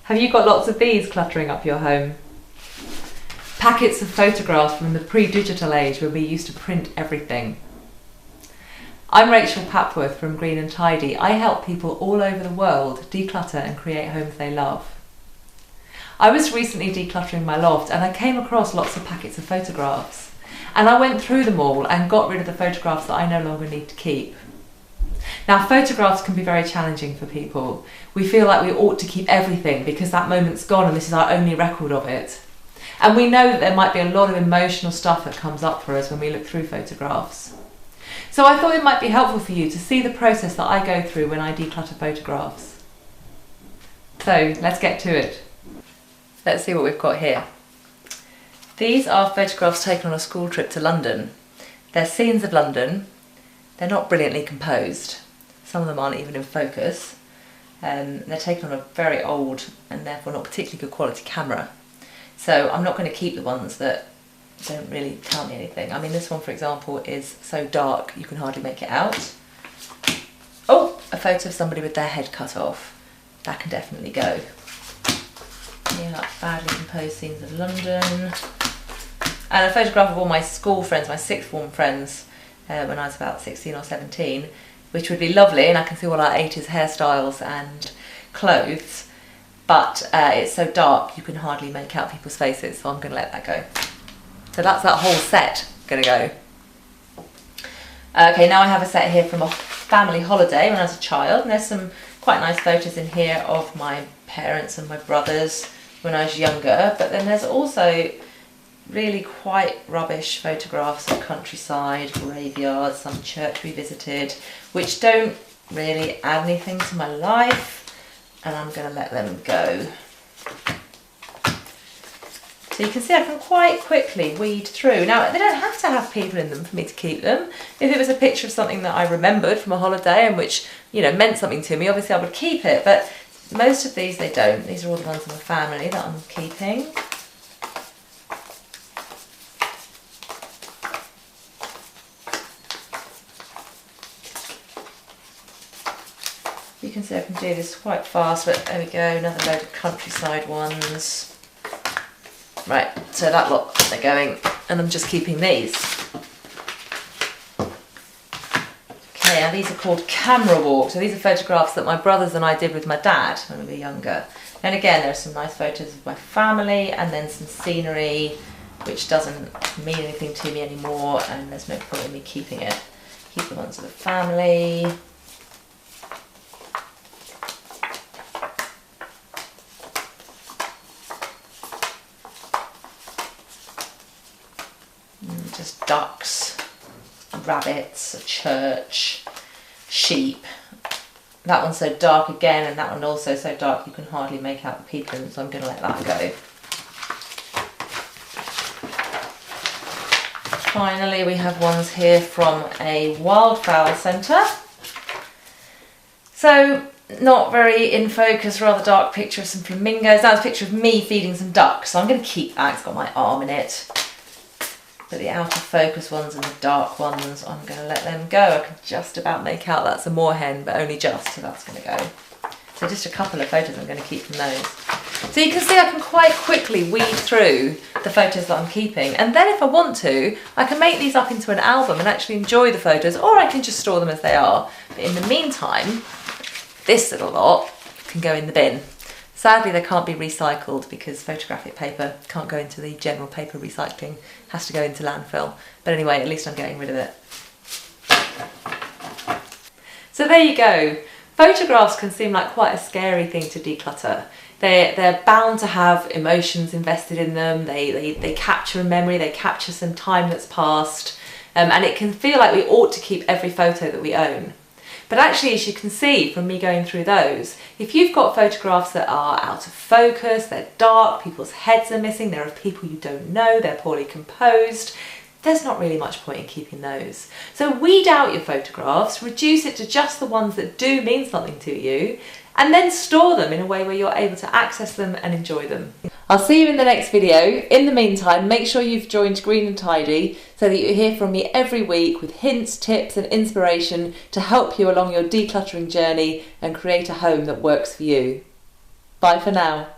Have you got lots of these cluttering up your home? Packets of photographs from the pre-digital age when we used to print everything. I'm Rachel Papworth from Green and Tidy. I help people all over the world declutter and create homes they love. I was recently decluttering my loft and I came across lots of packets of photographs. And I went through them all and got rid of the photographs that I no longer need to keep. Now, photographs can be very challenging for people. We feel like we ought to keep everything because that moment's gone and this is our only record of it. And we know that there might be a lot of emotional stuff that comes up for us when we look through photographs. So I thought it might be helpful for you to see the process that I go through when I declutter photographs. So let's get to it. Let's see what we've got here. These are photographs taken on a school trip to London. They're scenes of London. They're not brilliantly composed. Some of them aren't even in focus. They're taken on a very old and therefore not particularly good quality camera. So I'm not going to keep the ones that don't really tell me anything. I mean, this one, for example, is so dark you can hardly make it out. Oh, a photo of somebody with their head cut off. That can definitely go. Yeah, badly composed scenes of London. And a photograph of all my school friends, my sixth form friends, when I was about 16 or 17, which would be lovely, and I can see all our 80s hairstyles and clothes, but it's so dark you can hardly make out people's faces, so I'm going to let that go. So that's that whole set going to go. Okay, now I have a set here from a family holiday when I was a child, and there's some quite nice photos in here of my parents and my brothers when I was younger, but then there's also really quite rubbish photographs of countryside, graveyards, some church we visited, which don't really add anything to my life, and I'm going to let them go. So you can see I can quite quickly weed through. Now, they don't have to have people in them for me to keep them. If it was a picture of something that I remembered from a holiday and which, you know, meant something to me, obviously I would keep it, but most of these they don't. These are all the ones in the family that I'm keeping. You can see I can do this quite fast, but there we go, another load of countryside ones. Right, so that lot, they're going, and I'm just keeping these. Okay, now these are called camera walks. So these are photographs that my brothers and I did with my dad when we were younger. And again, there are some nice photos of my family, and then some scenery, which doesn't mean anything to me anymore, and there's no point in me keeping it. Keep the ones of the family. Just ducks, rabbits, a church, sheep. That one's so dark again, and that one also so dark you can hardly make out the people in them, so I'm going to let that go. Finally, we have ones here from a wildfowl centre. So, not very in focus, rather dark picture of some flamingos. That was a picture of me feeding some ducks, so I'm going to keep that. It's got my arm in it. But the out of focus ones and the dark ones, I'm going to let them go. I can just about make out that's a moorhen, but only just, so that's going to go. So just a couple of photos I'm going to keep from those. So you can see I can quite quickly weed through the photos that I'm keeping, and then if I want to, I can make these up into an album and actually enjoy the photos, or I can just store them as they are. But in the meantime, this little lot can go in the bin. Sadly, they can't be recycled because photographic paper can't go into the general paper recycling, it has to go into landfill. But anyway, at least I'm getting rid of it. So there you go. Photographs can seem like quite a scary thing to declutter. They're bound to have emotions invested in them, they capture a memory, they capture some time that's passed, and it can feel like we ought to keep every photo that we own. But actually, as you can see from me going through those, if you've got photographs that are out of focus, they're dark, people's heads are missing, there are people you don't know, they're poorly composed, there's not really much point in keeping those. So weed out your photographs, reduce it to just the ones that do mean something to you, and then store them in a way where you're able to access them and enjoy them. I'll see you in the next video. In the meantime, make sure you've joined Green and Tidy so that you hear from me every week with hints, tips and inspiration to help you along your decluttering journey and create a home that works for you. Bye for now.